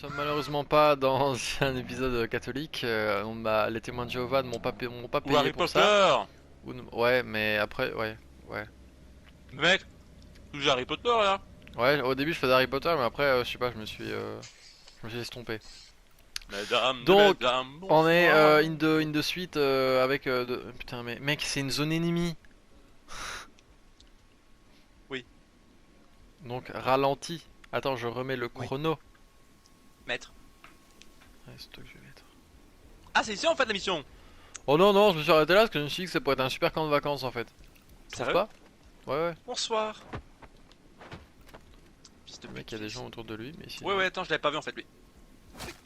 sommes malheureusement pas dans un épisode catholique. Les témoins de Jéhovah ne m'ont pas Ou payé Harry pour ça. Potter. Ouais, mais après, ouais. Mec, tu joues Harry Potter là. Ouais, au début je faisais Harry Potter, mais après, je sais pas, je me suis estompé. Mesdames et Donc, mesdames, on est bonsoir. in the suite avec. Putain, mais mec, c'est une zone ennemie. Oui, Donc, ralenti. Attends, je remets le oui. chrono. Maître. Ouais, c'est toi que je vais mettre. Ah, c'est ici en fait la mission. Oh non, non, je me suis arrêté là parce que je me suis dit que ça pourrait être un super camp de vacances en fait. Tu trouves Sérieux? pas? Ouais. Bonsoir. Fils de Le mec, pute. il y a des gens autour de lui, mais ici. Ouais, attends, je l'avais pas vu en fait lui.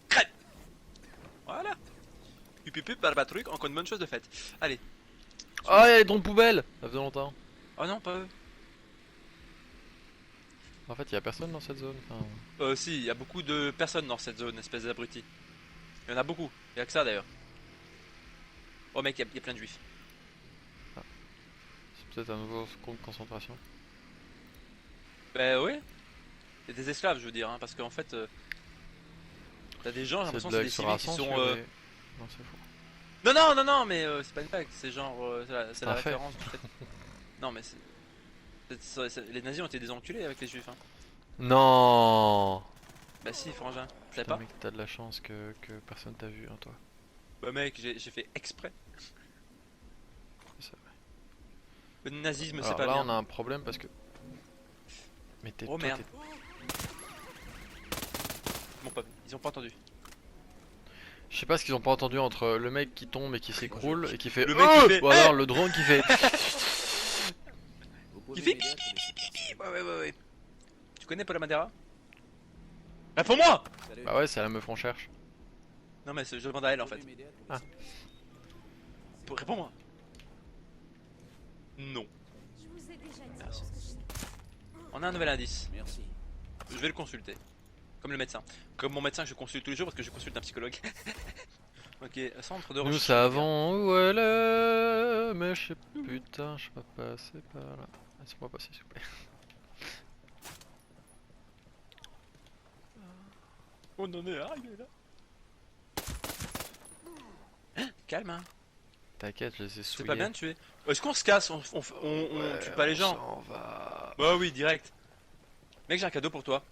Crête. Voilà. Pup, barbatruc, encore une bonne chose de faite. Allez. Ah, Suis-moi. il y a des trompes poubelles! Ça faisait longtemps. Oh non, pas eux. En fait, il y a personne dans cette zone. Enfin, Si, il y a beaucoup de personnes dans cette zone, espèce d'abruti. Il y en a beaucoup. Il y a que ça d'ailleurs. Oh mec, il y a plein de juifs. c'est peut-être un nouveau camp de concentration. Bah ouais. Il y a des esclaves, je veux dire, hein, parce qu'en fait, t'as des gens, j'ai Cette l'impression que c'est blague des sera civils qui sont. censurée. Non, c'est faux. Non, mais c'est pas une blague, c'est genre. C'est la Un fait. référence du fait. Non, mais les nazis ont été des enculés avec les juifs, hein. Non! Bah si, frangin, tu savais Putain, pas? mec, t'as de la chance que personne t'a vu, hein, toi. Bah mec, j'ai fait exprès. C'est vrai. Le nazisme, c'est Alors pas là, bien. on a un problème parce que. Mais Oh toi, merde. Bon, pas, ils ont pas entendu. Je sais pas ce qu'ils ont pas entendu entre le mec qui tombe et qui s'écroule et qui fait Le mec qui fait. ou alors le drone qui fait Il fait pipi. Ouais. Tu connais Paul Madera? Réponds-moi! Bah ouais, c'est la meuf on cherche. Non, mais je demande à elle en fait. Ah. Réponds-moi. Non. Je vous ai déjà dit Merci. ce que je sais. On a un nouvel indice. Merci. Je vais le consulter. Comme le médecin. Comme mon médecin que je consulte tous les jours parce que je consulte un psychologue. Ok, centre de Nous recherche. savons où elle est, mais je sais putain, je peux pas passer par là. Laisse-moi passer s'il vous plaît. On en est arrivé là. Calme hein. T'inquiète, je les ai C'est souillés. pas bien de tuer. Est-ce qu'on se casse? On Ouais, tue pas les on gens. s'en va. Bah oui, direct. Mec, j'ai un cadeau pour toi.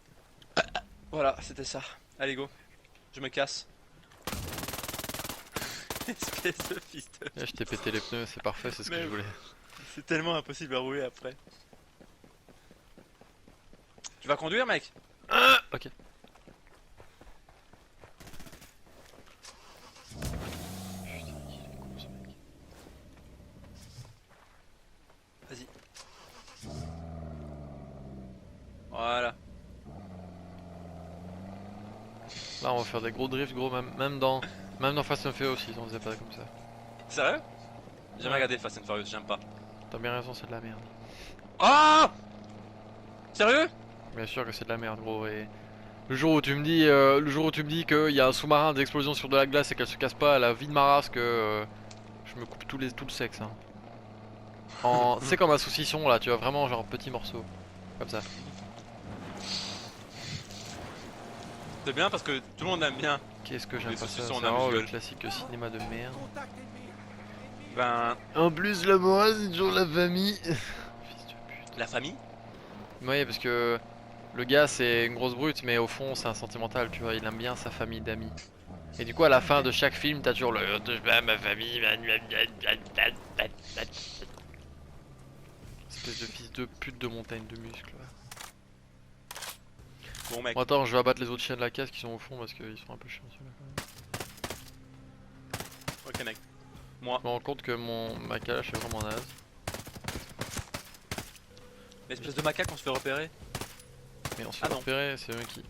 Voilà, c'était ça. Allez, go. Je me casse. Espèce de fils de... Là, je t'ai pété les pneus, c'est parfait, c'est ce que Mais je voulais. C'est tellement impossible à rouler après. Tu vas conduire, mec? Ok. Vas-y. Voilà. Là, on va faire des gros drifts, gros, même dans Fast and Furious aussi, on faisait pas comme ça. Sérieux? J'ai jamais regardé Fast and Furious, j'aime pas. T'as bien raison, c'est de la merde. Ah! Sérieux? Bien sûr que c'est de la merde, gros. Et le jour où tu me dis, qu'il y a un sous-marin d'explosion sur de la glace et qu'elle se casse pas, la vie de ma race que je me coupe tout le sexe. Hein. C'est comme un saucisson là, tu vois, vraiment genre petit morceau, comme ça. C'est bien parce que tout le monde aime bien. Qu'est-ce que j'aime Les pas ça, saucissons c'est en vraiment le amuse-gueule. classique cinéma de merde. Ben, En plus la morale c'est toujours la famille. Fils de pute. la famille? Oui, parce que le gars c'est une grosse brute, mais au fond c'est un sentimental, tu vois, il aime bien sa famille d'amis. Et du coup à la fin de chaque film t'as toujours le touche pas à ma famille. Espèce de fils de pute de montagne de muscles. Bon, mec. Bon, attends, je vais abattre les autres chiens de la casse qui sont au fond parce qu'ils sont un peu chiants ceux-là quand même. Ok, mec. Moi. Je me rends compte que ma calache est vraiment naze. L'espèce de macaque, on se fait repérer. Mais on se Ah fait non. repérer, c'est eux qui.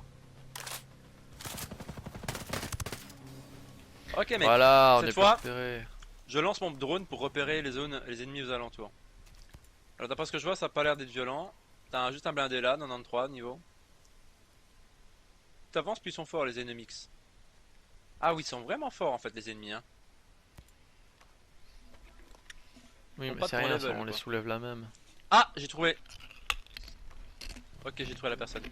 Ok, mec. Voilà, on cette est fois- pas repéré. Je lance mon drone pour repérer les zones, les ennemis aux alentours. Alors, d'après ce que je vois, ça a pas l'air d'être violent. T'as juste un blindé là, 93 niveau. T'avances, puis ils sont forts, les ennemis. Ah oui, ils sont vraiment forts en fait, les ennemis. Hein. Oui, Ils ont mais pas c'est de ton rien, level, ça, on les quoi. soulève la même. Ah, j'ai trouvé. Ok, j'ai trouvé la personne.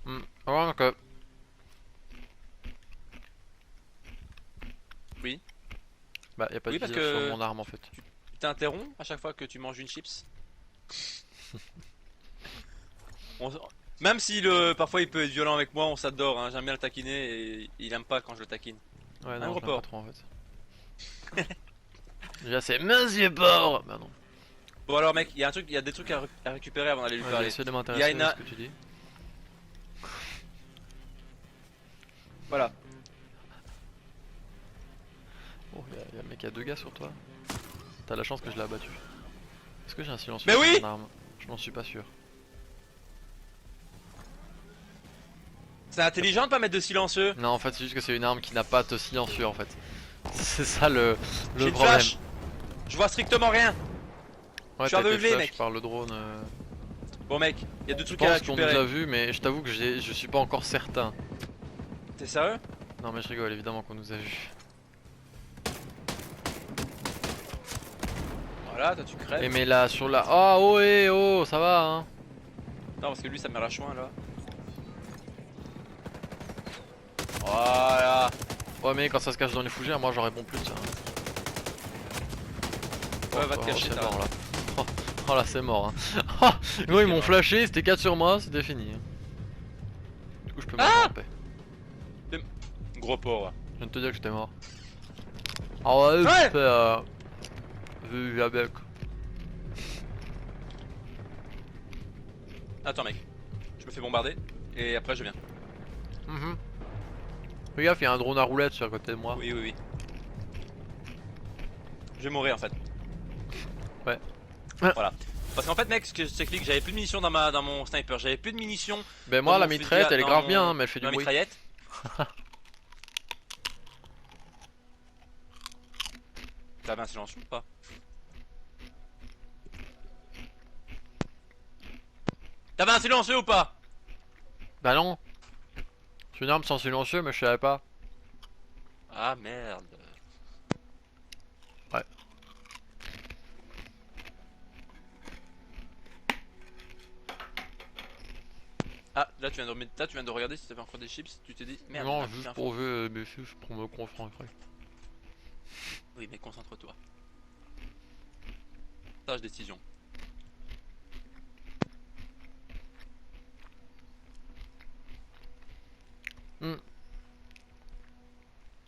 Ouais, ok. Oui. Bah, y a pas de Oui, parce viseur sur que mon arme en fait. tu t'interromps à chaque fois que tu manges une chips. On- Même si parfois il peut être violent avec moi, on s'adore, hein. J'aime bien le taquiner et il aime pas quand je le taquine. Ouais, Un non, gros je l'aime pas porc. trop en fait. Déjà, c'est Monsieur Porc! Bah non. Bon alors mec, il y a des trucs à récupérer avant d'aller lui Ouais, j'ai parler. essayé de Il y a m'intéresser une... à ce que tu dis. Voilà. Oh, y a un mec, y a deux gars sur toi. T'as la chance que je l'ai abattu. Est-ce que j'ai un silencieux Mais sur oui! mon arme? Je n'en suis pas sûr. C'est intelligent de pas mettre de silencieux. Non, en fait, c'est juste que c'est une arme qui n'a pas de silencieux en fait. C'est ça J'ai le une problème. flash. Je vois strictement rien. Je Ouais, suis t'as été aveuglé flash mec. par le drone. Bon mec, il y a deux Je trucs à pense qu'on nous récupérer. a vus, mais je t'avoue que je suis pas encore certain. T'es sérieux? Non, mais je rigole, évidemment qu'on nous a vus. Voilà, toi tu Et crèves. mais là, sur la. Oh, oh, eh, oh, ça va hein. Non parce que lui ça me met la chouin là. Voilà. Ouais, mais quand ça se cache dans les fougères, moi j'en réponds plus de ça. Ouais, va te Oh, cacher, c'est t'as mort raison. là. Oh, oh, là, c'est mort. Hein. Gros, ils m'ont flashé, c'était 4 sur moi, c'était fini. Du coup, je peux mourir en paix. Gros porc. Je viens de te dire que j'étais mort. Ah ouais, Ouais. c'est vu avec. Attends mec, je me fais bombarder et après je viens. Mhm. Fais gaffe, il y a un drone à roulette sur le côté de moi. Oui oui oui. Je vais mourir en fait. Ouais. Voilà. Parce qu'en fait mec, ce que je t'explique, j'avais plus de munitions dans mon sniper, j'avais plus de munitions Ben dans moi, la mon fusil mitraillette, elle est dans grave bien, hein, mais elle fait du ma bruit. mitraillette. T'avais un silencieux ou pas? T'avais un silencieux ou pas? Bah non, c'est une arme sans silencieux, mais je savais pas. Ah merde. Ouais. Ah là tu viens de regarder si t'avais encore des chips, tu t'es dit merde, il Non, m'a coupé juste un pour fond. ver mes fiches, pour me concentrer. Oui mais concentre-toi. Sage décision. Hmm.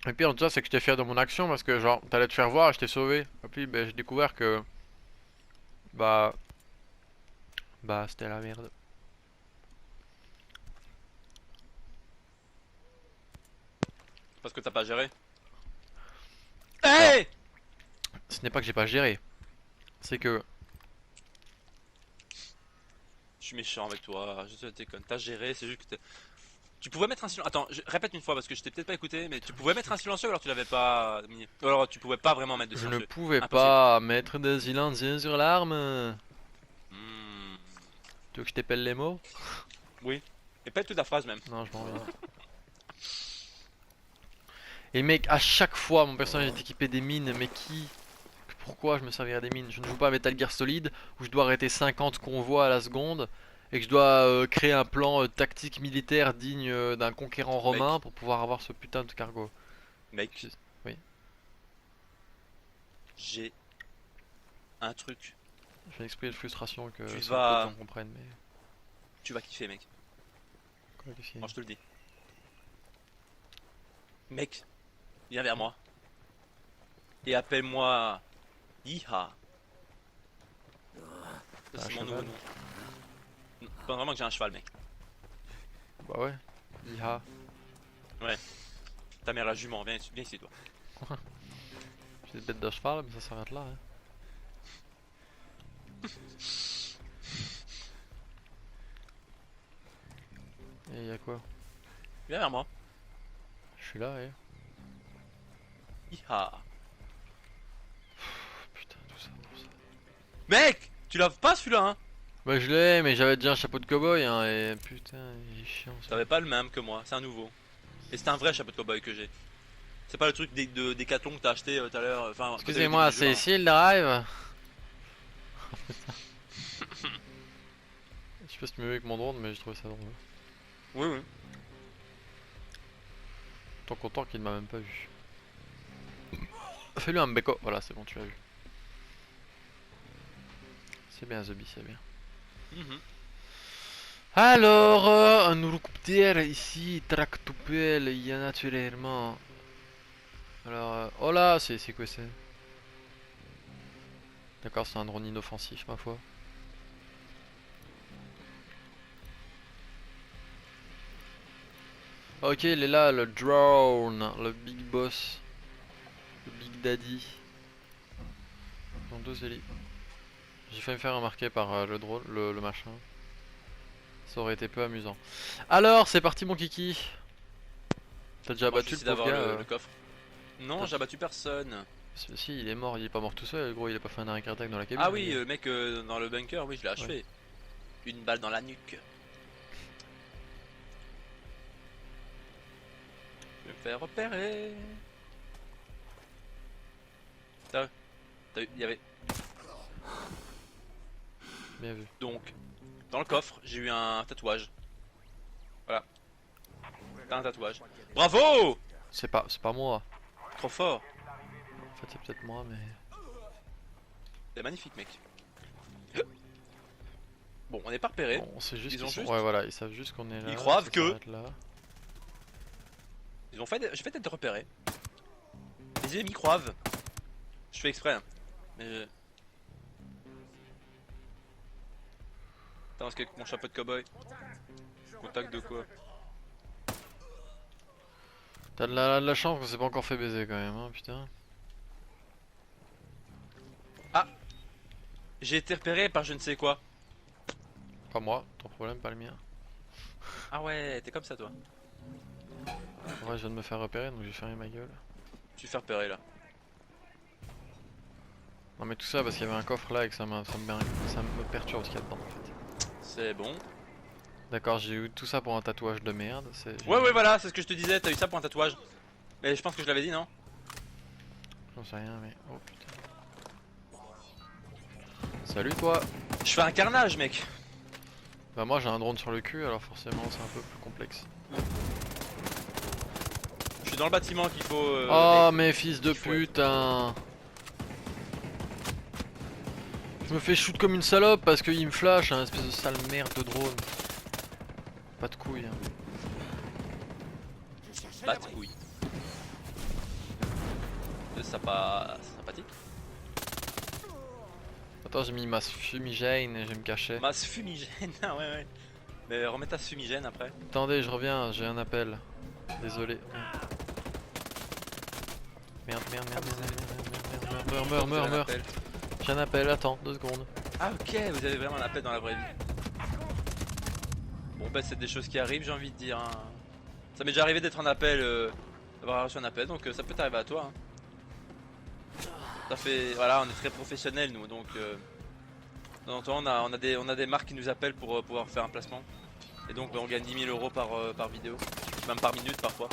Et pire de ça, c'est que j'étais fier de mon action parce que genre, t'allais te faire voir et je t'ai sauvé. Et puis, ben, j'ai découvert que. Bah. Bah, c'était la merde. Parce que t'as pas géré. Alors, Hey! ce n'est pas que j'ai pas géré. C'est que. Je suis méchant avec toi, je te déconne. T'as géré, c'est juste que tu pouvais mettre un silencieux. Attends, répète une fois parce que je t'ai peut-être pas écouté, mais tu pouvais mettre un silencieux ou alors tu l'avais pas mis. Ou alors tu pouvais pas vraiment mettre de Je ne silencieux. pouvais Impossible. pas mettre des silencieux sur l'arme. Hmm. Tu veux que je t'épelle les mots? Oui. Et pas toute la phrase même. Non, je m'en vais. Et mec, à chaque fois, mon personnage est équipé des mines, mais qui? Pourquoi je me servirais des mines? Je ne joue pas à Metal Gear Solid où je dois arrêter 50 convois à la seconde et que je dois créer un plan tactique militaire digne d'un conquérant romain Mec, pour pouvoir avoir ce putain de cargo. mec, Oui, j'ai un truc. je vais exprimer de frustration que Tu seul peu de vas, gens comprennent, mais tu vas kiffer, mec. quoi qu'est-ce qu'il y Moi a? je te le dis. Mec, viens vers moi et appelle-moi Iha. Ça, T'as un c'est mon nouveau cheval? nom. Non, pas vraiment que j'ai un cheval, mec. Bah ouais, Iha. Ouais. Ta mère la jument, viens ici, toi. J'ai des bêtes de cheval, mais ça s'arrête là. Hein. Et y'a quoi? Viens vers moi. Je suis là, et. Iha. Putain, tout ça pour ça. Mec, tu laves pas celui-là, hein? Bah je l'ai, mais j'avais déjà un chapeau de cow-boy, hein, et putain, il est chiant ça. T'avais pas le même que moi, c'est un nouveau. Et c'est un vrai chapeau de cowboy que j'ai. C'est pas le truc de Decathlon que t'as acheté tout à l'heure. Enfin, quand t'avais Excusez-moi, des jeux, c'est hein. ici le drive? Je sais pas si tu m'as vu avec mon drone, mais j'ai trouvé ça drôle. Oui, oui. Tant content qu'il ne m'a même pas vu. Fais-lui un béco. Voilà, c'est bon, tu l'as vu. C'est bien, Zombie, c'est bien. Mhm. Alors, un Urukuptier ici, Tractopelle, il y a naturellement. Alors, oh là, c'est quoi c'est? D'accord, c'est un drone inoffensif, ma foi. Ok, il est là, le drone, le big boss, le big daddy. Ils ont deux hélis. J'ai failli me faire remarquer par le drone, le machin. Ça aurait été peu amusant. Alors, c'est parti mon kiki. T'as déjà Moi, je vais battu le essayer pauvre d'avoir gars le coffre. Non, j'ai abattu personne. Si, il est mort, il est pas mort tout seul, gros, il a pas fait un arrêt cardiaque dans la cabine. Ah le oui, gars. le mec dans le bunker, oui, je l'ai achevé. Une balle dans la nuque. Je vais me faire repérer. T'as vu, il y avait Bien vu. donc dans le coffre, j'ai eu un tatouage. Voilà, t'as un tatouage. Bravo! C'est pas moi. Trop fort. En fait, c'est peut-être moi, mais. C'est magnifique, mec. Bon, on n'est pas repéré. Bon, c'est juste Ils ont qu'ils sont... juste- Ouais, voilà, ils savent juste qu'on est là. Ils croient ça que- s'arrête là. Ils ont fait, j'ai fait être repéré. Les ennemis croivent. Je fais exprès. Hein. Mais attends, parce qu'avec mon chapeau de cowboy. Contact de quoi? T'as de la chance qu'on s'est pas encore fait baiser quand même, hein, putain. J'ai été repéré par je ne sais quoi. Pas moi, ton problème, pas le mien. Ah ouais, t'es comme ça toi. En vrai, je viens de me faire repérer donc j'ai fermé ma gueule. Tu te fais repérer là. Non, mais tout ça parce qu'il y avait un coffre là et que ça me perturbe ce qu'il y a dedans en fait. C'est bon. D'accord, j'ai eu tout ça pour un tatouage de merde. Ouais, ouais, voilà, c'est ce que je te disais. T'as eu ça pour un tatouage. Mais je pense que je l'avais dit, non? J'en sais rien, mais. Oh putain. Salut toi! Je fais un carnage, mec. Bah, moi j'ai un drone sur le cul alors forcément c'est un peu plus complexe. Je suis dans le bâtiment qu'il faut. Oh, mais fils de il faut être. putain! Je me fais shoot comme une salope parce qu'il me flash, un espèce de sale merde de drone. Pas de couilles. Hein. Pas de couilles. C'est pas sympathique. Attends, j'ai mis ma fumigène et je vais me cacher. Masse fumigène, ah ouais, ouais. Mais remets ta fumigène après. Attendez, je reviens, j'ai un appel. Désolé. Merde, merde, merde, merde, merde, Vous avez un meurs. appel. J'ai un appel, attends, 2 secondes. Ah ok, vous avez vraiment un appel dans la vraie vie. Bon bah c'est des choses qui arrivent, j'ai envie de dire. Hein. Ça m'est déjà arrivé d'être en appel, d'avoir reçu un appel, donc ça peut t'arriver à toi. Hein. Ça fait, voilà, on est très professionnels nous, donc de temps en temps on a des marques qui nous appellent pour pouvoir faire un placement. Et donc bah, on gagne 10 000 euros par vidéo, même par minute parfois.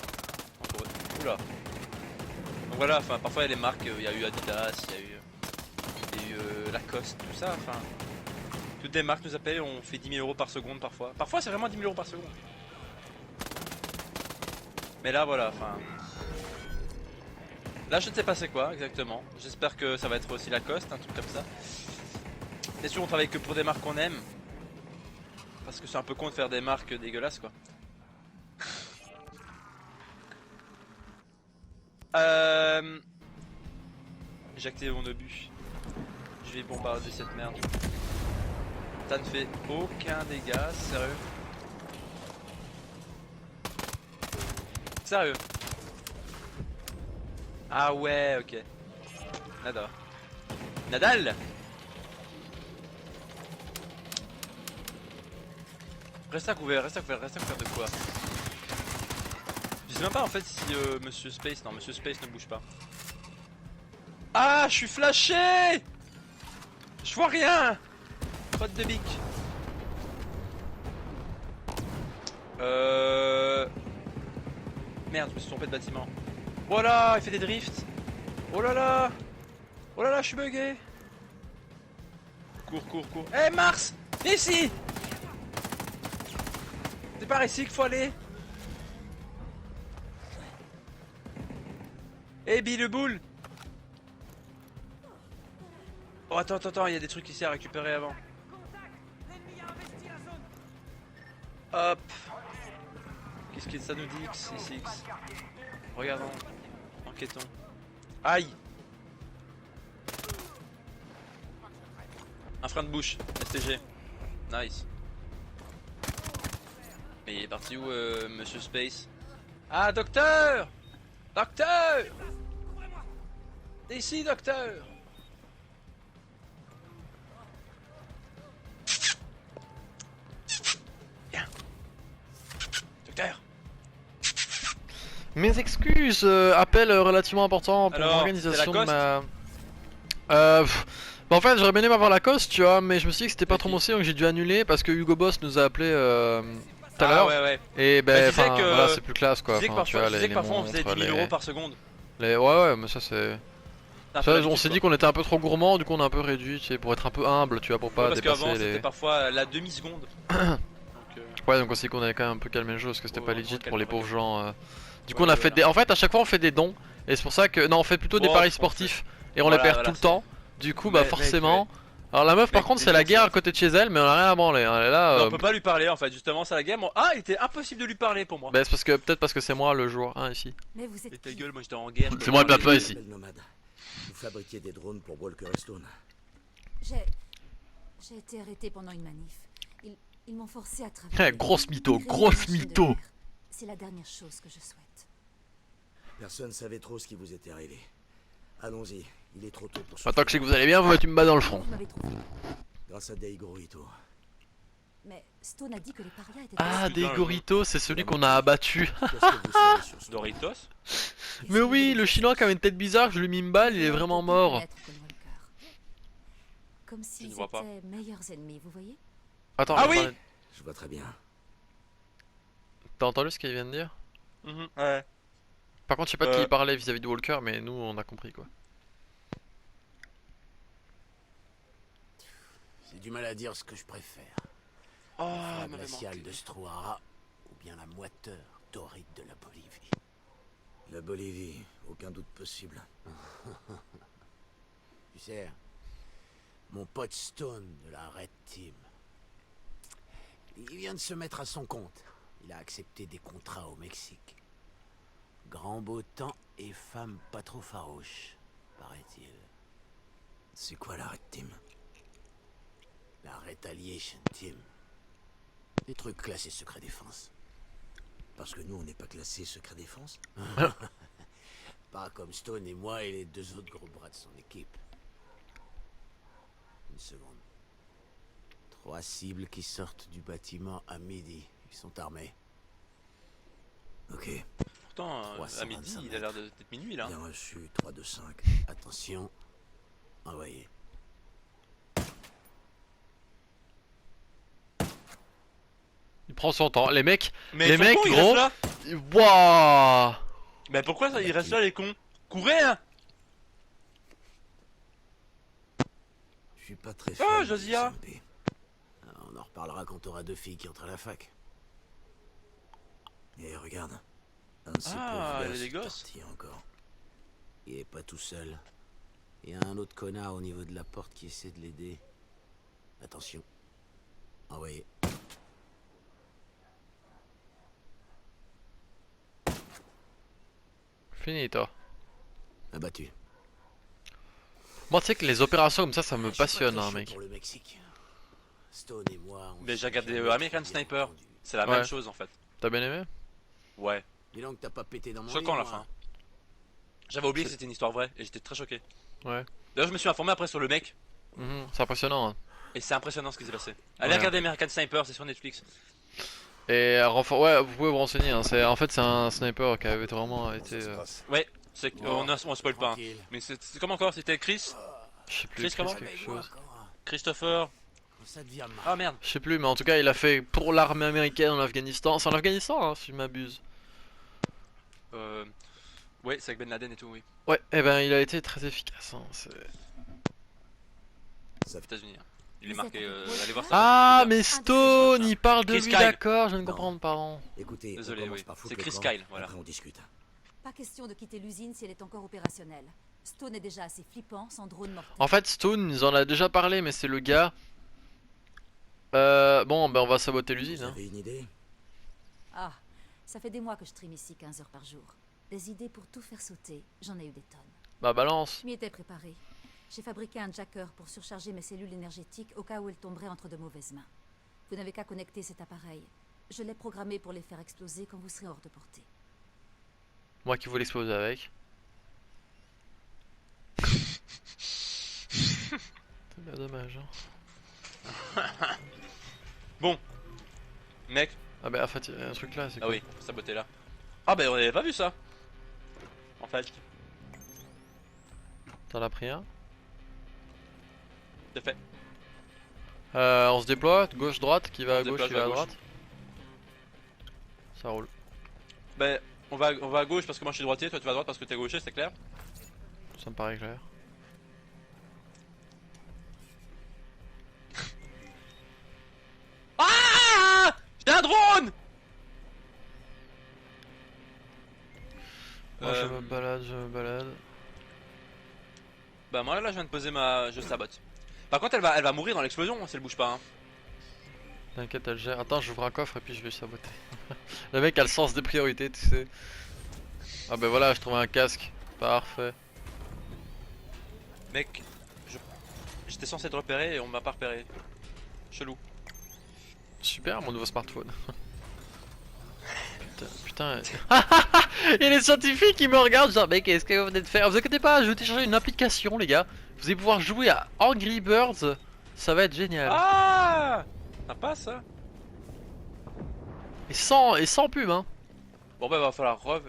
Pour eux. Oula. Donc voilà, enfin parfois il y a des marques, il y a eu Adidas, il y a eu Lacoste, tout ça, enfin. Toutes des marques nous appellent et on fait 10 000 euros par seconde parfois. Parfois c'est vraiment 10 000 euros par seconde. Mais là voilà, enfin. Là je ne sais pas c'est quoi exactement. J'espère que ça va être aussi Lacoste, un truc comme ça. Bien sûr on travaille que pour des marques qu'on aime. Parce que c'est un peu con de faire des marques dégueulasses quoi. J'ai activé mon obus. Je vais bombarder cette merde. Ça ne fait aucun dégât, sérieux. Sérieux. Ah ouais, ok. Nada. Nadal. Reste à couvert, reste à couvert, reste à couvert de quoi? Je sais même pas en fait si Monsieur Space... Non, Monsieur Space ne bouge pas. Ah, je suis flashé. Je vois rien. Faute de bic. Merde, je me suis trompé de bâtiment. Oh là, il fait des drifts. Oh là là. Oh là là, je suis bugué. Cours, cours, cours. Eh Mars, viens ici. C'est par ici qu'il faut aller. Eh Billy le boule. Oh attends, il y a des trucs ici à récupérer avant. Hop. Qu'est-ce que ça nous dit X ici X. Regardons. Enquêtons. Aïe. Un frein de bouche. STG. Nice. Et il est parti où Monsieur Space? Ah docteur. Docteur. Ici docteur. Viens. Docteur. Mes excuses, appel relativement important pour Alors, l'organisation c'est de la ma... Bah en fait j'aurais bien aimé avoir la coste tu vois, mais je me suis dit que c'était pas Et trop qui mon style donc j'ai dû annuler parce que Hugo Boss nous a appelé tout à Ah l'heure. ouais ouais. Et Bah, ben je disais enfin que- voilà c'est plus classe Je quoi. disais que Enfin, tu vois, parfois, je disais que les parfois on faisait 10 montres, 000 euros par seconde. Ouais mais ça c'est... C'est un peu Ça, on l'habitude, s'est quoi. dit qu'on était un peu trop gourmand, du coup on a un peu réduit, tu sais, pour être un peu humble, tu vois, pour Ouais, pas parce qu'avant dépasser c'était les... parfois la demi-seconde. Donc, Ouais, donc aussi qu'on avait quand même un peu calmé le jeu, parce que c'était Ouais, pas on legit recalme, pour les on pauvres recalme. gens. Du coup Ouais, on a ouais, fait voilà. des... En fait à chaque fois on fait des dons, et c'est pour ça que... Non on fait plutôt des Oh, paris on sportifs, et on Voilà, les perd voilà, tout le temps. Du coup bah Mec, forcément... Alors la meuf par Mec, contre des c'est la gens, guerre c'est- à côté de chez elle, mais on a rien à branler. Hein. Elle est là... Mais on peut pas lui parler en fait, justement, c'est la game. Ah, il était impossible de lui parler pour moi. Bah c'est parce que... Peut-être parce que c'est moi le joueur 1 ici. Mais vous êtes Et ta qui? gueule, moi j'étais en guerre. je peux C'est moi le parler. papa Je ici. m'appelle Nomade. Vous fabriquiez des drones pour Walker et Stone. J'ai été arrêté pendant une manif. Ils m'ont forcé à travailler. Eh, grosse mytho, Créer une grosse machine de mytho. guerre. C'est la dernière chose que je souhaite. Personne savait trop ce qui vous était arrivé. Allons-y, il est trop tôt pour Attends que je sais que vous allez bien, vous mettez une balle dans le front. Vous m'avez trouvé. Grâce à Daigo Ito. Mais Stone a dit que les parias étaient... Ah, Putain, des Goritos, c'est celui qu'on a abattu. Qu'est-ce que vous savez sur ce Doritos. Mais oui, le chinois qui avait une tête bizarre, je lui ai mis une balle, il est vraiment mort. Comme s'ils ne vois pas. étaient meilleurs ennemis, vous voyez? Attends, Ah on va oui parler- Je vois très bien. T'as entendu ce qu'il vient de dire? Ouais. Par contre, je sais pas de qui il parlait vis-à-vis de Walker, mais nous on a compris quoi. J'ai du mal à dire ce que je préfère. Oh, La m'avait glaciale manqué. de Strohara ou bien la moiteur torride de la Bolivie. La Bolivie, aucun doute possible. Tu sais, mon pote Stone de la Red Team, il vient de se mettre à son compte. Il a accepté des contrats au Mexique. Grand beau temps et femme pas trop farouche, paraît-il. C'est quoi la Red Team? La Retaliation Team. Des trucs classés secret défense. Parce que nous, on n'est pas classé secret défense. Pas comme Stone et moi et les deux autres gros bras de son équipe. Une seconde. 3 cibles qui sortent du bâtiment à midi. Ils sont armés. Ok, Pourtant, à 325 midi, il a l'air d'être minuit là. bien reçu, 3, 2, 5. Attention. Envoyé. Il prend son temps. Les mecs, Mais Les ils sont mecs, cons, ils gros. restent là. waouh. Mais pourquoi ça, ils restent là les cons? Courez hein. Je suis pas très Ah, fan des Josiah. SMP. On en reparlera quand t'auras 2 filles qui entrent à la fac. Et regarde, un de ces Ah, pauvres il y a des est gosses. parti encore. Il est pas tout seul. Il y a un autre connard au niveau de la porte qui essaie de l'aider. Attention. Envoyé. Fini toi. Abattu. Moi tu sais que les opérations comme ça me Je suis pas passionne très hein chaud mec. pour le Mexique. Stone et moi. on Mais j'ai s'est regardé jamais American bien Sniper. entendu. C'est la Ouais. même chose en fait. T'as bien aimé? Ouais. Dis donc, t'as pas pété dans mon Choquant la livre, fin. hein. J'avais oublié que c'était une histoire vraie et j'étais très choqué. Ouais. D'ailleurs, je me suis informé après sur le mec C'est impressionnant hein. et c'est impressionnant ce qui s'est passé. Allez Ouais. regarder American Sniper, c'est sur Netflix. Et ouais, vous pouvez vous renseigner, hein. En fait c'est un sniper qui avait vraiment été... Ouais, c'est on spoil pas. Hein. Tranquille. Mais c'est comme encore, c'était Chris, Je sais plus, Chris, comment quelque Réveille-moi, chose. Cora. Christopher. Ça devient mal. Ah merde. Je sais plus, mais en tout cas il a fait pour l'armée américaine en Afghanistan. C'est en Afghanistan hein, si je m'abuse. Ouais, c'est avec Ben Laden et tout, oui. Ouais, et ben il a été très efficace. Hein. Aux États-Unis. Hein. Il est Vous marqué, êtes avec moi. allez voir ça. Ah, mais de Stone, ces il parle de Chris lui, Kyle. d'accord, je viens de Non. comprendre, pardon. Écoutez, Désolé, on commence oui. par foutre C'est le Chris camp, Kyle, voilà. Après on discute. Pas question de quitter l'usine si elle est encore opérationnelle. Stone est déjà assez flippant sans drone mortel. En fait, Stone, ils en a déjà parlé, mais c'est le gars. Bon, ben on va saboter l'usine. Vous Hein. avez une idée? Ah, ça fait des mois que je trime ici 15 heures par jour. Des idées pour tout faire sauter, j'en ai eu des tonnes. Bah, balance. Je m'y étais préparé. J'ai fabriqué un jacker pour surcharger mes cellules énergétiques au cas où elles tomberaient entre de mauvaises mains. Vous n'avez qu'à connecter cet appareil. Je l'ai programmé pour les faire exploser quand vous serez hors de portée. Moi qui voulais exploser avec. C'est bien dommage. Hein. Bon. Mec. Ah, bah, en fait, il y a un truc là, c'est Ah quoi? oui, saboté là. Ah bah on avait pas vu ça. En fait, T'en as pris un. c'est fait. On se déploie, gauche, droite, qui va à On se gauche, déplace qui va à à gauche. droite. Ça roule. Bah on va à gauche parce que moi je suis droitier, toi tu vas à droite parce que t'es gaucher, c'est clair. Ça me paraît clair. Ah, j'ai un drone. Moi je me balade, je me balade. Bah moi là je viens de poser ma... je sabote. Par contre elle va mourir dans l'explosion si elle bouge pas hein. T'inquiète, elle gère. Attends, j'ouvre un coffre et puis je vais saboter. Le mec a le sens des priorités, tu sais. Ah bah voilà, je trouve un casque. Parfait. Mec, j'étais censé te repérer et on m'a pas repéré. Chelou. Super, mon nouveau smartphone. Putain, putain. Il y a les scientifiques qui me regardent, genre, mec, qu'est-ce que vous venez de faire? Vous inquiétez pas, je vais télécharger une application, les gars. Vous allez pouvoir jouer à Angry Birds. Ça va être génial. Ah, sympa ça. Et sans pub, hein. Bon bah va falloir Mais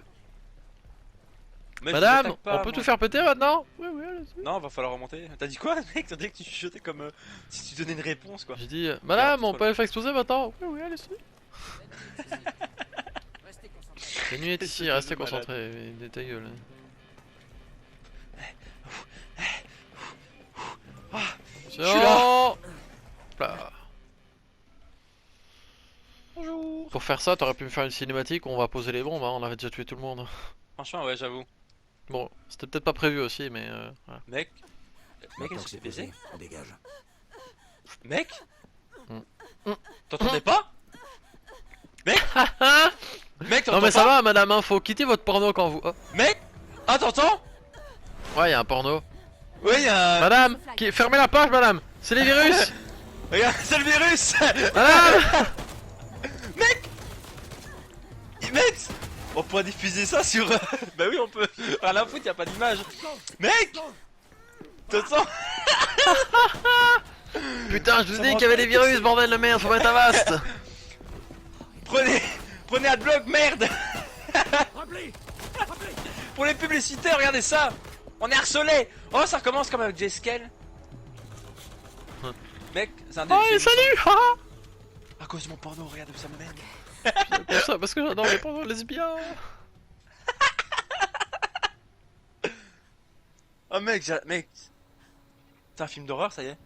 je Madame, m'attaque pas, on peut moi. tout faire péter maintenant? Oui, oui, allez-y. Non, va falloir remonter. T'as dit quoi mec? T'as dit que tu chuchotais comme si tu donnais une réponse quoi. J'ai dit, madame, on Voilà. peut le faire exploser maintenant? Oui, oui, allez-y. La nuit est ici, restez Malade. concentrés, mais ta gueule. C'est suis là. bon. Là. Bonjour. Pour faire ça, t'aurais pu me faire une cinématique où on va poser les bombes, hein, on avait déjà tué tout le monde. Franchement ouais j'avoue. Bon, c'était peut-être pas prévu aussi, mais voilà. Mec. Mec, Maintenant est-ce que que c'est t'es baisé? posé, on dégage. Mec. Mm. T'entendais pas? Mec. Mec Non t'entends mais ça pas? va madame, hein, faut quitter votre porno quand vous... Oh. Mec. Ah t'entends? Ouais, y a un porno. Oui y'a... Madame, fermez la page madame, c'est les virus. Regarde, c'est le virus. Madame. Mec. Mec. On pourrait diffuser ça sur... bah oui on peut. À la foutre y'a pas d'image. Mec. T'entends? Putain, je vous Ça ai dit me qu'il y avait des rappelle virus, bordel de merde, faut mettre un vaste. Prenez AdBlock, merde. Pour les publicités, regardez ça. On est harcelé. Oh, ça recommence comme avec J-Scale. Mec, c'est un des Oh, et films- salut. Haha. À cause de mon porno, regarde où ça me mène. C'est pour ça, parce que j'adore les pornos lesbiens. Oh mec, mec. C'est un film d'horreur, ça y est.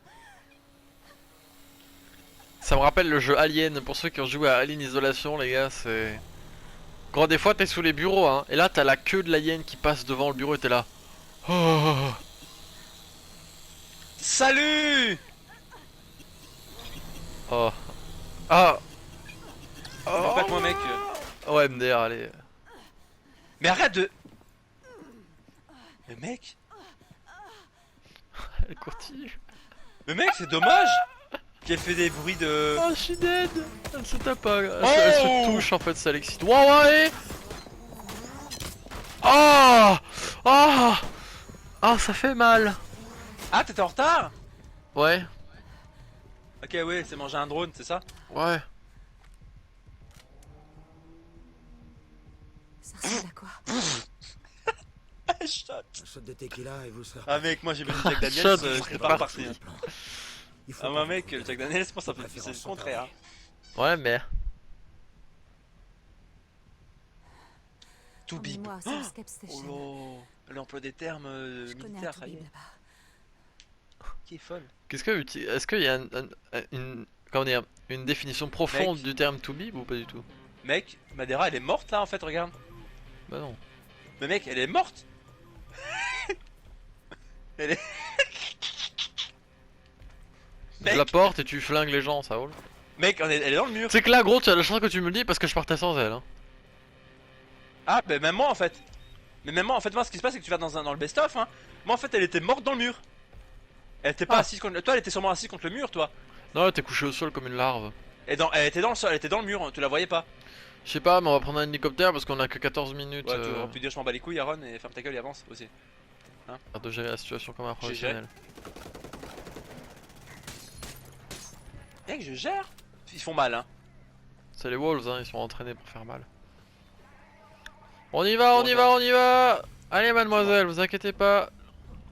Ça me rappelle le jeu Alien, pour ceux qui ont joué à Alien Isolation, les gars, c'est... Quand des fois t'es sous les bureaux, hein, et là t'as la queue de l'alien qui passe devant le bureau et t'es là. Oh. Salut. Oh. Ah. En fait, moi, mec. Ouais, MDR, allez. Mais arrête de. Mais mec. Elle continue. Mais mec, c'est dommage. Qu'elle fait des bruits de. Oh, je suis dead. Elle se tape pas. Elle, Oh. elle se touche, en fait, ça l'excite. Wow, ouais. Oh. Oh. Oh, ça fait mal. Ah, t'étais en retard. Ouais. Ok, ouais, c'est manger un drone, c'est ça? Ouais. Ça ressemble à quoi? Shot. Un shot de tequila et vous serez... Ah mec, moi j'ai besoin de Jack Daniels, Shot, je c'est serais pas parti. reparti. Hein. Il faut Ah pas moi vous mec, tromper. Jack Daniels, moi ça fait c'est le contraire. Hein. Ouais, mais... Tout big. Emmène-moi à Soulscape Oh Station. là, l'emploi des termes Je connais un militaires, tout ça y bib est. là-bas. Qui est folle? Est-ce qu'il y a comment dire, une définition profonde Mec. du terme to be ou pas du tout? Mec, Madera elle est morte là en fait, regarde. Bah non. Mais mec, elle est morte. Elle est... Je Mec, la porte et tu flingues les gens, ça roule. mec, elle est dans le mur. C'est que là, gros, tu as la chance que tu me le dis parce que je partais sans elle. Hein. Ah, bah même moi en fait. Mais même moi, en fait, moi ce qui se passe c'est que tu vas dans le best-of, hein. Moi en fait, elle était morte dans le mur. Elle était pas Ah. assise contre... Toi, elle était sûrement assise contre le mur, toi. Non, là, t'es couché au sol comme une larve. Elle était dans le sol, elle était dans le mur, tu la voyais pas. Je sais pas, mais on va prendre un hélicoptère parce qu'on a que 14 minutes Ouais, tu aurais pu dire je m'en bats les couilles, Aaron, et ferme ta gueule et avance aussi. de gérer la situation comme un J'ai géré. professionnel. Mec, je gère. Ils font mal, hein. C'est les Wolves, hein, ils sont entraînés pour faire mal. On y va, on y va, on y va. Allez, mademoiselle, vous inquiétez pas.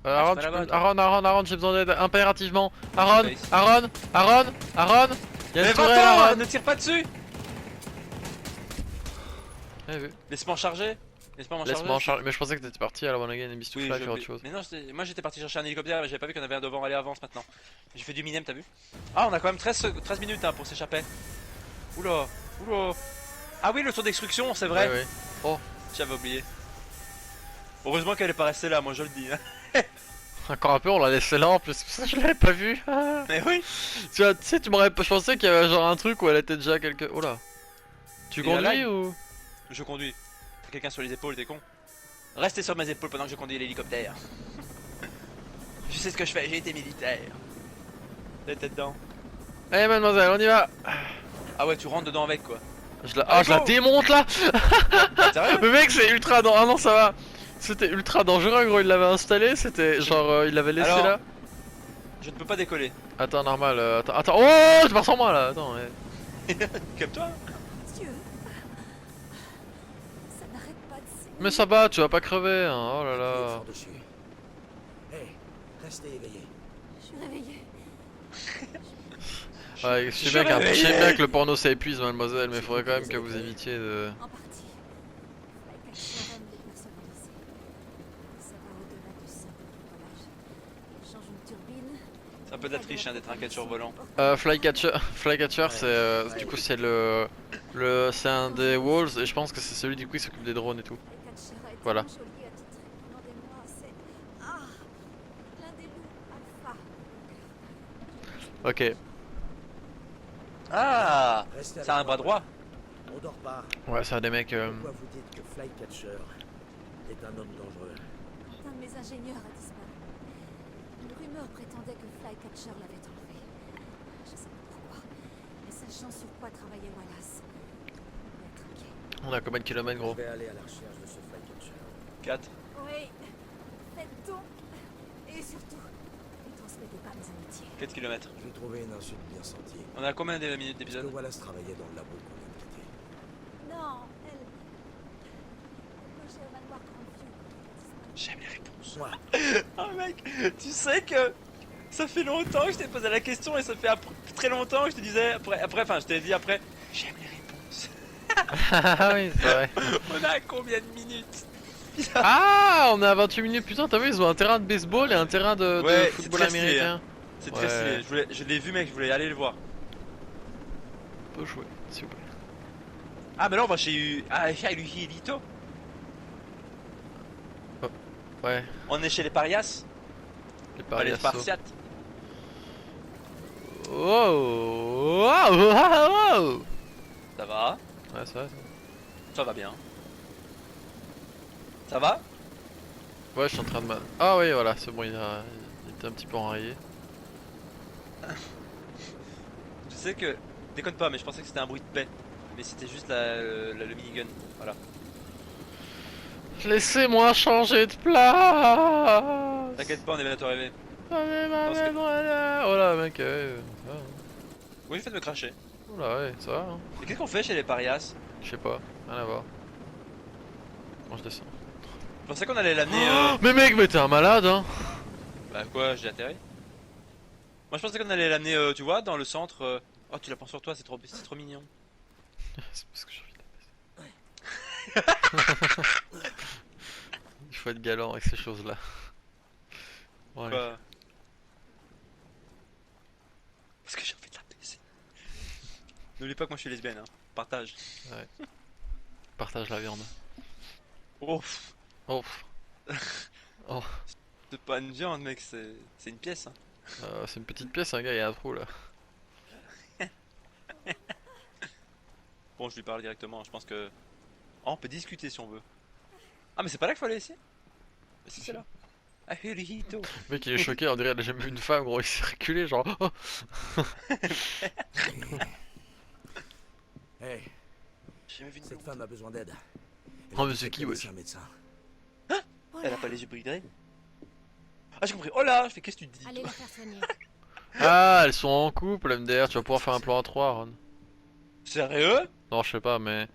Aaron, c'est pas là-bas, toi. Aaron, j'ai besoin d'aide impérativement. Aaron, Nice. Aaron, il y a Mais une tourelle, va-t'en, Aaron. ne tire pas dessus. Eh oui. Laisse-moi en charger. Laisse-moi m'en Laisse-moi en charger. Mais je pensais que t'étais parti à la One Again et Beast to Oui, Fly je- faire autre chose. mais non, moi j'étais parti chercher un hélicoptère, mais j'avais pas vu qu'on avait un devant, allez avance maintenant. J'ai fait du minem, t'as vu? Ah, on a quand même 13 minutes hein, pour s'échapper. Oula, oula. Ah oui, le tour d'extruction, c'est vrai. Ouais, ouais. J'avais oublié. Heureusement qu'elle est pas restée là, moi je le dis. Hein. Encore un peu, on l'a laissé là en plus. Ça, je l'avais pas vu. Ah. Mais oui. Tu vois, tu sais, tu m'aurais. Je pensais qu'il y avait genre un truc où elle était déjà quelque. Oh là. Tu Il y a conduis lag. ou. Je conduis. Quelqu'un sur les épaules, t'es con? Restez sur mes épaules pendant que je conduis l'hélicoptère. Je sais ce que je fais, j'ai été militaire. T'es dedans. Allez, mademoiselle, on y va. Ah ouais, tu rentres dedans avec quoi. Je la, Allez, je la go. démonte là. Sérieux? Mais mec, c'est ultra dangereux. Ah non, ça va. C'était ultra dangereux, gros. Il l'avait installé. C'était genre. Il l'avait laissé Alors, là. Je ne peux pas décoller. Attends, normal. Attends. Oh, tu pars sans moi là. Attends. Calme-toi. Dieu. Ça n'arrête pas de saigner. Mais ça va, tu vas pas crever. Hein. Oh là là. Fort dessus. Hé, restez éveillés. Je suis réveillée. Ouais, je sais bien, je sais bien que le porno ça épuise, mademoiselle, mais il faudrait quand même que vous évitiez de. En partie. Flycatcher aime les personnalisés. Ça va au-delà du simple bricolage. Il change une turbine. C'est un peu de la triche hein, d'être un catcheur volant. Flycatcher, c'est du coup c'est c'est un des Wolves et je pense que c'est celui du coup qui s'occupe des drones et tout. Flycatcher a été Voilà. enjolié à titrer pendant des mois. C'est. Ah. L'un des loups alpha. Ok. Ah, Restez c'est un avec bras moi. droit. On dort pas. Ouais, ça a des mecs. Pourquoi vous dites que Flycatcher est un homme dangereux? Un de mes ingénieurs a disparu. Une rumeur prétendait que Flycatcher l'avait enlevé. Je sais pas pourquoi. Mais sachant sur quoi travaillait Wallace, on peut être inquiet. On a combien de kilomètres, Je gros? vais aller à la recherche de ce Flycatcher. 4. Oui, faites donc. Et surtout, ne transmettez pas mes amitiés. 4 km. Je vais trouver une insulte bien sentie. On a combien de minutes Est-ce que d'épisode? Wallace travaillait dans le labo qu'on vient de quitter? Non, elle logeait au manoir Grandview. J'aime les réponses. Moi, Ah mec, tu sais que ça fait longtemps que je t'ai posé la question et ça fait très longtemps que je te disais enfin je t'ai dit après, j'aime les réponses. Ah oui, c'est vrai. On a combien de minutes? Ah, on est à 28 minutes, putain, t'as vu, ils ont un terrain de baseball et un terrain de Ouais, c'est football très stylé, américain. C'est très Ouais. stylé, je l'ai vu mec, je voulais aller le voir. On peut jouer, s'il vous plaît. Ah mais là on va chez Lito. Ouais, On est chez les Parias, les pas les paris Spartiates. Oh, wow. Ça va? Ouais, ça va, ça. Ça va bien. Ça va? Ouais, je suis en train de Ah oui, voilà, c'est bon, il était un petit peu enrayé. Tu sais que, déconne pas mais je pensais que c'était un bruit de paix. Mais c'était juste le minigun, voilà. Laissez-moi changer de place. T'inquiète pas, on est bientôt arrivé. Allez, Parce que- Oh là, mec, ça va, hein. Oui, je vais de me cracher. Oh là, ouais, ça va, hein. Et qu'est-ce qu'on fait chez les Parias? Je sais pas, rien à voir. Moi je descends. Je pensais qu'on allait l'amener. Mais mec, mais t'es un malade, hein. Bah quoi, j'ai atterri. Moi je pensais qu'on allait l'amener, tu vois, dans le centre. Oh, tu la prends sur toi, c'est trop mignon. C'est parce que j'ai envie de la baisser. Il faut être galant avec ces choses-là. Ouais. Quoi. Parce que j'ai envie de la baiser. N'oublie pas que moi je suis lesbienne, hein. Partage. Partage la viande. Oh, pff, Oh. Oh. c'est pas une viande, mec, c'est une pièce. Hein. C'est une petite pièce, un gars, il y a un trou là. Bon, je lui parle directement, je pense que. Oh, on peut discuter si on veut. Ah, mais c'est pas là qu'il faut aller ici? Mais si, c'est là. Ah, Hirihito. Le mec il est choqué, on dirait qu'il a jamais vu une femme, gros, il s'est reculé, genre. Oh. Hey, J'ai jamais vu une cette blonde. femme a besoin d'aide. Elle Oh, a mais dit c'est qu'elle qui, connaissait wesh? un médecin. Elle a pas les yeux bridés. Ah, j'ai compris. Oh là, je fais qu'est-ce que tu dis? Allez toi la faire soigner. Ah, elles sont en couple, MDR, tu vas pouvoir faire un plan à 3, Ron. Sérieux? Non, je sais pas, mais.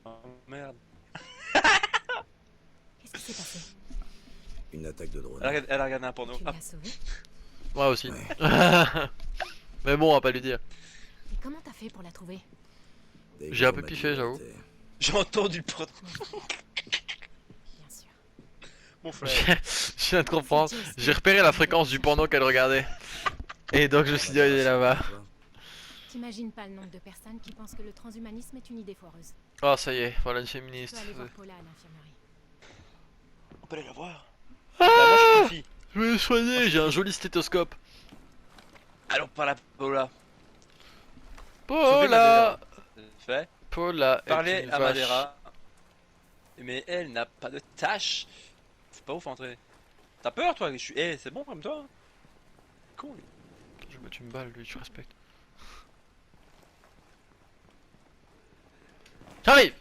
Oh merde. Qu'est-ce qui s'est passé? Une attaque de drone. Elle a regardé un porno. Tu Ah, l'as sauvé? Moi aussi. Ouais. Mais bon, on va pas lui dire. Et comment t'as fait pour la trouver? Dave J'ai un peu m'a piffé, dit j'avoue. qu'elle était- j'ai entendu le porno. Bien sûr. Mon frère. Je viens de comprendre. J'ai repéré la fréquence du porno qu'elle regardait. Et donc je me suis dit, oh, il est là-bas. T'imagines pas le nombre de personnes qui pensent que le transhumanisme est une idée foireuse. Oh, ça y est, voilà une Tu féministe. peux aller voir Paula à l'infirmerie. On peut aller la voir. Bah, moi, je suis une fille. Je vais soigner, j'ai un joli stéthoscope. Allons par la Paula. Paula Fait. Paula est Parler une à vache. Madera. Mais elle n'a pas de tâche. C'est pas ouf entrer. T'as peur toi? Je suis. Eh, c'est bon comme toi. Cool. Je vais mettre une balle, lui, tu respectes. J'arrive.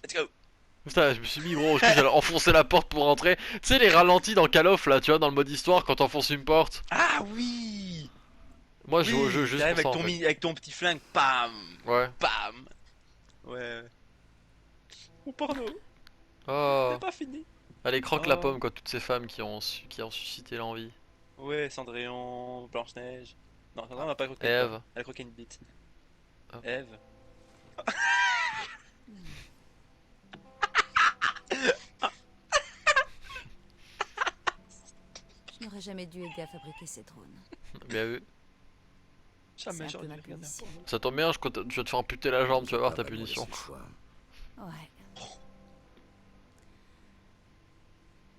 Let's go. Putain, je me suis mis gros, je j'allais enfoncer la porte pour rentrer. Tu sais les ralentis dans Call of là, tu vois, dans le mode histoire quand t'enfonces une porte. Ah oui. Moi je joue au Oui, jeu juste t'arrives pour ça. avec En ton, fait. avec ton petit flingue. Pam. Ouais. Pam. Ouais. Mon porno. Oh. C'est pas fini. Allez, croque la Oh. pomme quoi, toutes ces femmes qui ont suscité l'envie. Ouais, Cendrillon, Blanche-Neige. Non, Cendrillon n'a pas croqué. Ève. Elle a croqué une bite. Oh. Ève. Je n'aurais jamais dû aider à fabriquer ces drones. Bien vu. C'est Jamais un j'aurais peu dû ma regarder. punition. Ça tombe bien, je vais te faire amputer la jambe, tu vas voir ta Pas vraiment punition. laissé le choix. Ouais.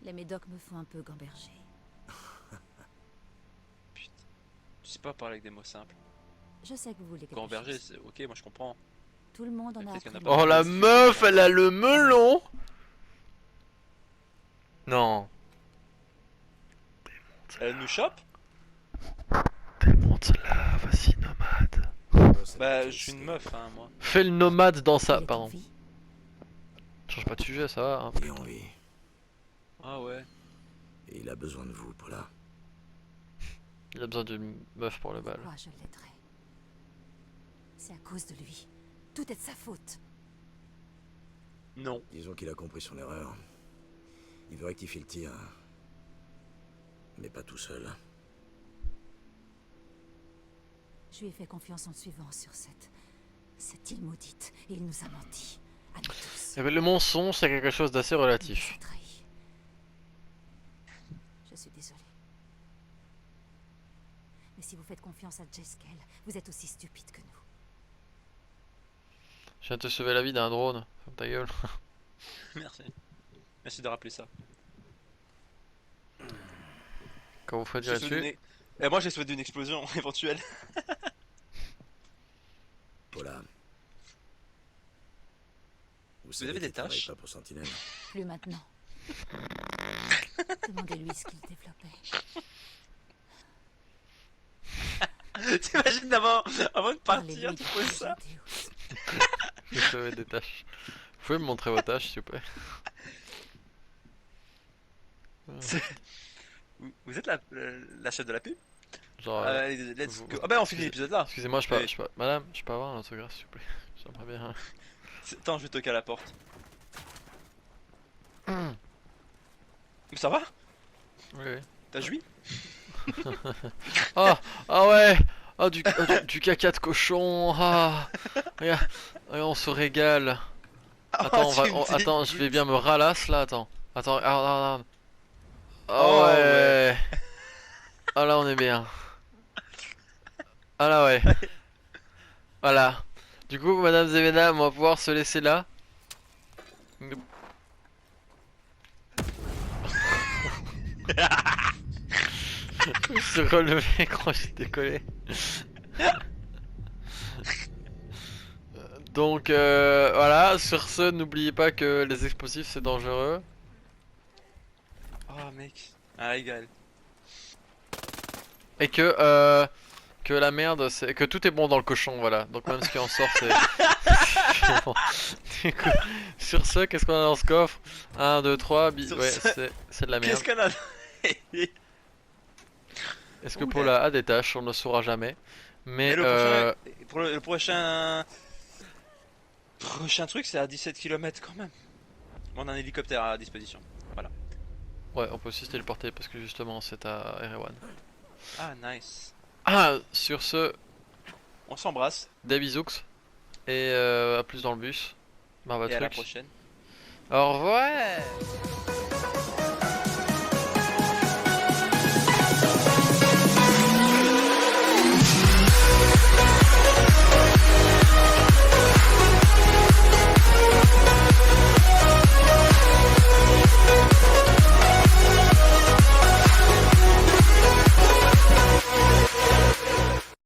Les médocs me font un peu gamberger. Putain. Tu sais pas parler avec des mots simples. Je sais que vous voulez quelque Gamberger, chose. c'est ok, moi je comprends. Tout le monde en a Peut-être qu'il y en a appris. pas. Oh la meuf, elle a le melon. Non. Elle nous chope? Démonte-la, vas-y nomade. Bah, je suis une meuf, hein, moi. Fais le nomade dans Il ça, est en pardon. vie. Change pas de sujet, ça va. Hein. Il est en vie. Ah ouais. Et il a besoin de vous, Paula. Il a besoin d'une meuf pour le bal. Pourquoi je l'aiderais? C'est à cause de lui. Tout est de sa faute. Non. Disons qu'il a compris son erreur. Il veut rectifier le tir. Mais pas tout seul. Je lui ai fait confiance en le suivant sur cette île maudite. Et il nous a menti. À nous tous. Eh ben, le mensonge, c'est quelque chose d'assez Il nous relatif. a trahis. Je suis désolée. Mais si vous faites confiance à Jeskel, vous êtes aussi stupide que nous. Je viens de te sauver la vie d'un drone. Ferme ta gueule. Merci. Merci de rappeler ça. Quand vous ferez J'ai tirer souhaité dessus. une- moi j'ai souhaité une explosion éventuelle. Paula. Vous avez des qu'il travaille tâches? pas pour Sentinelle. Plus maintenant. Demandez-lui ce qu'il développait. T'imagines avant de Parlez-lui partir, de tu poses ça? Prometheus. Je vais sauver des tâches. Vous pouvez me montrer vos tâches, s'il vous plaît. Vous êtes la chef de la pub? Genre. Allez, let's vous- go. Ah bah on finit l'épisode là. Excusez-moi, Oui. Madame, je peux avoir un autographe, s'il vous plaît. J'aimerais bien. Attends, je vais toquer à la porte. Hum. Ça va? Oui, oui. T'as joui? Ah, ah ouais. Ah du caca de cochon. Ah. Regarde, regarde, on se régale. Attends, Ah, tu me dis- attends, je vais bien me ralasse là. Attends, attends, regarde. Oh, ouais. Ah là on est bien. Ah là ouais. Voilà. Du coup, madame et mesdames, on va pouvoir se laisser là. Je me suis relevé quand j'ai décollé. Donc voilà, sur ce, n'oubliez pas que les explosifs c'est dangereux. Oh mec, un régal. Et que la merde, c'est que tout est bon dans le cochon, voilà. Donc même ce qui en sort, c'est c'est bon. Du coup, sur ce, qu'est-ce qu'on a dans ce coffre? 1, 2, 3, Sur ouais, ce, c'est de la merde. Qu'est-ce qu'on a? Est-ce que Oula. Paula a des tâches? On ne le saura jamais. Mais Mais le prochain, pour le prochain truc, c'est à 17 km quand même. On a un hélicoptère à disposition. Voilà. ouais, on peut aussi se téléporter parce que justement c'est à Erewan. Ah nice. Ah, sur ce, On s'embrasse des bisous et à plus dans le bus. Bah, et à la truc. prochaine. Au revoir.